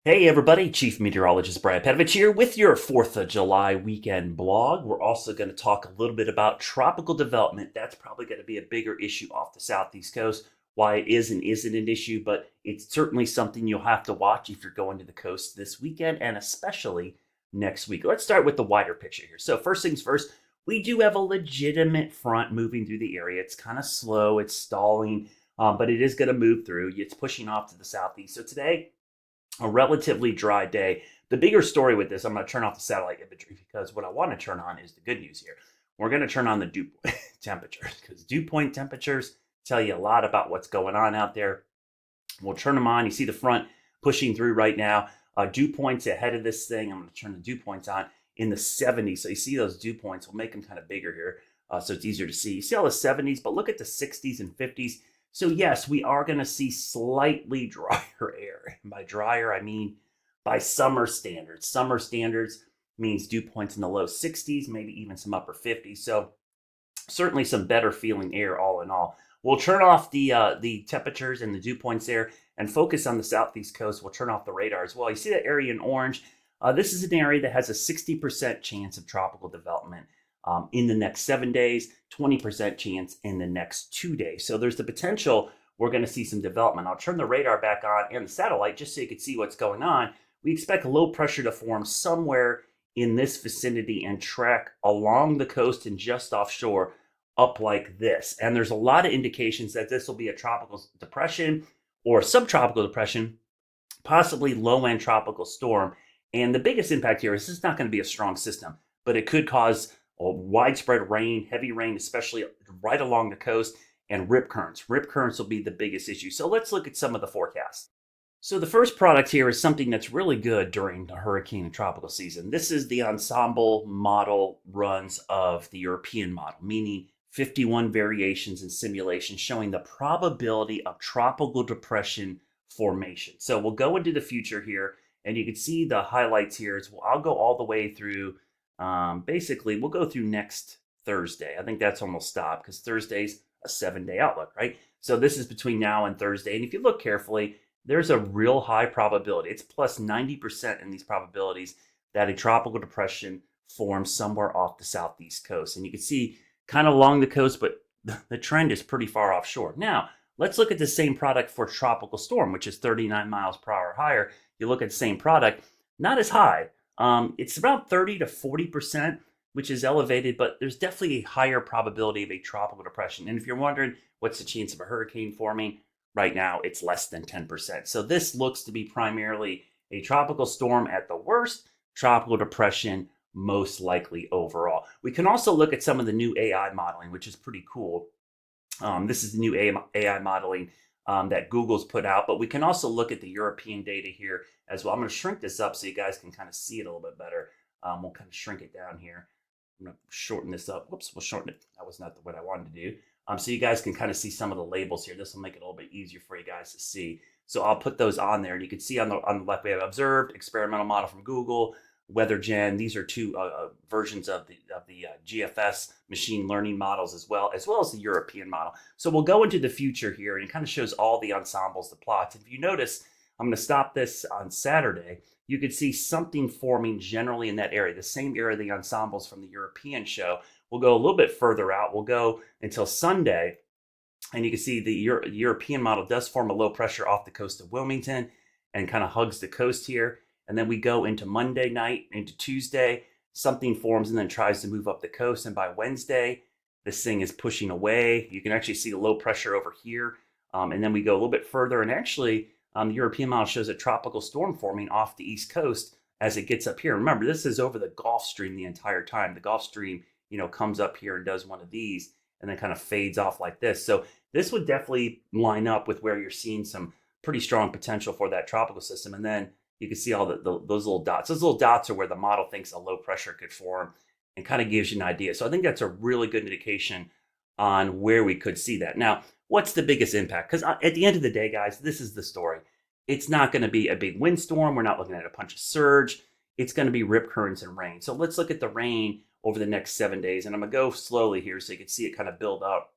Hey everybody, Chief Meteorologist Brad Panovich here with your 4th of July weekend blog. We're also going to talk a little bit about tropical development. That's probably going to be a bigger issue off the southeast coast. Why it is and isn't an issue, but it's certainly something you'll have to watch if you're going to the coast this weekend and especially next week. Let's start with the wider picture here. So first things first, we do have a legitimate front moving through the area. It's kind of slow, it's stalling, but it is going to move through. It's pushing off to the southeast. So today, a relatively dry day. The bigger story with this, I'm going to turn off the satellite imagery because what I want to turn on is the good news here. We're going to turn on the dew point temperatures because dew point temperatures tell you a lot about what's going on out there. We'll turn them on. You see the front pushing through right now. Dew points ahead of this thing. I'm going to turn the dew points on in the 70s. So you see those dew points. We'll make them kind of bigger here so it's easier to see. You see all the 70s, but look at the 60s and 50s. So yes, we are going to see slightly drier air. And by drier, I mean by summer standards. Summer standards means dew points in the low 60s, maybe even some upper 50s. So certainly some better feeling air all in all. We'll turn off the temperatures and the dew points there and focus on the southeast coast. We'll turn off the radar as well. You see that area in orange? This is an area that has a 60% chance of tropical development in the next 7 days, 20% chance in the next 2 days. So there's the potential we're going to see some development. I'll turn the radar back on and the satellite just so you can see what's going on. We expect low pressure to form somewhere in this vicinity and track along the coast and just offshore up like this. And there's a lot of indications that this will be a tropical depression or subtropical depression, possibly low-end tropical storm. And the biggest impact here is this is not going to be a strong system, but it could cause widespread rain, heavy rain, especially right along the coast, and rip currents. Rip currents will be the biggest issue. So let's look at some of the forecasts. So the first product here is something that's really good during the hurricane and tropical season. This is the ensemble model runs of the European model, meaning 51 variations and simulations showing the probability of tropical depression formation. So we'll go into the future here, and you can see the highlights here. I'll go all the way through. Basically, we'll go through next Thursday. I think that's when we'll stop because Thursday's a 7-day outlook, right? So this is between now and Thursday. And if you look carefully, there's a real high probability. It's plus 90% in these probabilities that a tropical depression forms somewhere off the southeast coast. And you can see kind of along the coast, but the trend is pretty far offshore. Now, let's look at the same product for tropical storm, which is 39 miles per hour higher. You look at the same product, not as high. It's about 30 to 40%, which is elevated, but there's definitely a higher probability of a tropical depression. And if you're wondering what's the chance of a hurricane forming, right now it's less than 10%. So this looks to be primarily a tropical storm at the worst, tropical depression most likely overall. We can also look at some of the new AI modeling, which is pretty cool. This is the new AI modeling that Google's put out, but we can also look at the European data here as well. I'm going to shrink this up so you guys can kind of see it a little bit better. We'll kind of shrink it down here. I'm going to shorten this up. Whoops, we'll shorten it. That was not what I wanted to do. So you guys can kind of see some of the labels here. This will make it a little bit easier for you guys to see. So I'll put those on there, and you can see on the left we have observed, experimental model from Google, WeatherGen. These are two versions of the GFS machine learning models as well as the European model. So we'll go into the future here, and it kind of shows all the ensembles, the plots. If you notice, I'm going to stop this on Saturday. You could see something forming generally in that area, the same area the ensembles from the European show. We'll go a little bit further out. We'll go until Sunday, and you can see the European model does form a low pressure off the coast of Wilmington and kind of hugs the coast here. And then we go into Monday night, into Tuesday, something forms and then tries to move up the coast. And by Wednesday, this thing is pushing away. You can actually see the low pressure over here. And then we go a little bit further. And actually, the European model shows a tropical storm forming off the East Coast as it gets up here. Remember, this is over the Gulf Stream the entire time. The Gulf Stream, comes up here and does one of these and then kind of fades off like this. So this would definitely line up with where you're seeing some pretty strong potential for that tropical system. And then you can see all those little dots. Those little dots are where the model thinks a low pressure could form and kind of gives you an idea. So I think that's a really good indication on where we could see that. Now, what's the biggest impact? Because at the end of the day, guys, this is the story. It's not going to be a big windstorm. We're not looking at a bunch of surge. It's going to be rip currents and rain. So let's look at the rain over the next 7 days. And I'm going to go slowly here so you can see it kind of build up.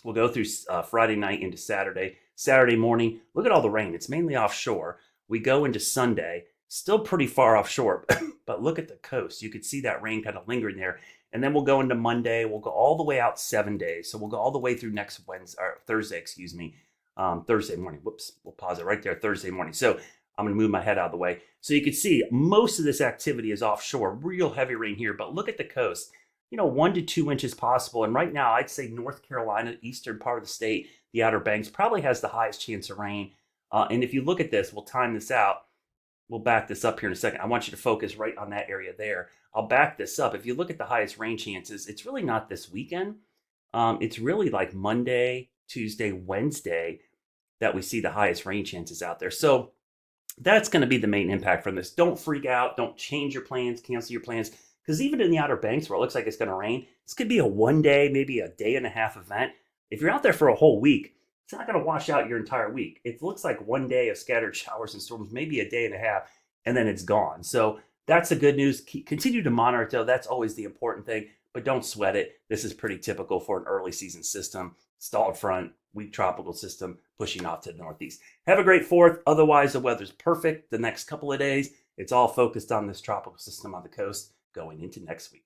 We'll go through Friday night into Saturday. Saturday morning, look at all the rain. It's mainly offshore. We go into Sunday, still pretty far offshore, but look at the coast. You could see that rain kind of lingering there. And then we'll go into Monday. We'll go all the way out 7 days. So we'll go all the way through next Wednesday or Thursday, excuse me, Thursday morning. Whoops, we'll pause it right there, Thursday morning. So I'm going to move my head out of the way. So you can see most of this activity is offshore, real heavy rain here. But look at the coast, 1 to 2 inches possible. And right now, I'd say North Carolina, eastern part of the state, the Outer Banks, probably has the highest chance of rain. And if you look at this, we'll time this out. We'll back this up here in a second. I want you to focus right on that area there. I'll back this up. If you look at the highest rain chances, it's really not this weekend. It's really like Monday, Tuesday, Wednesday that we see the highest rain chances out there. So that's going to be the main impact from this. Don't freak out. Don't change your plans, cancel your plans. Because even in the Outer Banks where it looks like it's going to rain, this could be a 1 day, maybe a day and a half event. If you're out there for a whole week, it's not going to wash out your entire week. It looks like 1 day of scattered showers and storms, maybe a day and a half, and then it's gone. So that's the good news. Continue to monitor it, though. That's always the important thing, but don't sweat it. This is pretty typical for an early season system. Stalled front, weak tropical system pushing off to the northeast. Have a great 4th. Otherwise, the weather's perfect the next couple of days. It's all focused on this tropical system on the coast going into next week.